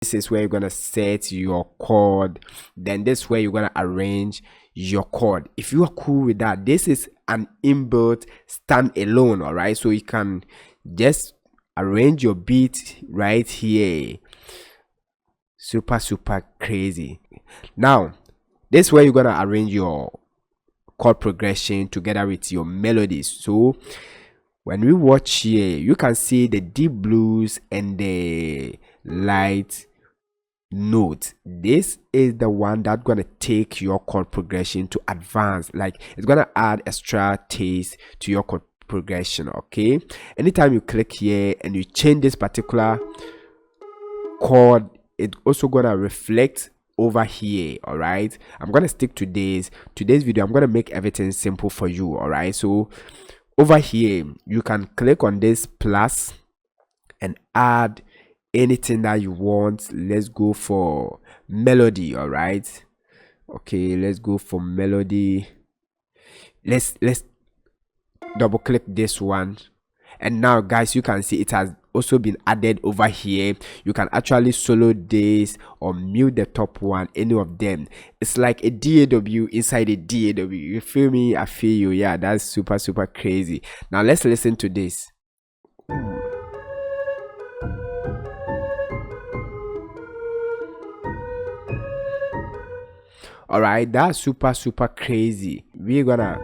This is where you're gonna set your chord. Then this is where you're gonna arrange your chord. If you are cool with that, this is an inbuilt standalone. All right, so you can just arrange your beat right here. Super crazy. Now this is where you're gonna arrange your chord progression together with your melodies. So when we watch here, you can see the deep blues and the light note. This is the one that's gonna take your chord progression to advance. Like, it's gonna add extra taste to your chord progression. Okay, anytime you click here and you change this particular chord, it's also gonna reflect over here. All right, I'm gonna stick to today's video. I'm gonna make everything simple for you. All right, so over here you can click on this plus and add anything that you want. Let's go for melody. All right, okay, let's go for melody. Let's double click this one, and now guys, you can see it has also been added over here. You can actually solo this or mute the top one, any of them. It's like a DAW inside a DAW. You feel me? I feel you. Yeah, that's super crazy. Now let's listen to this. All right, that's super crazy. We're gonna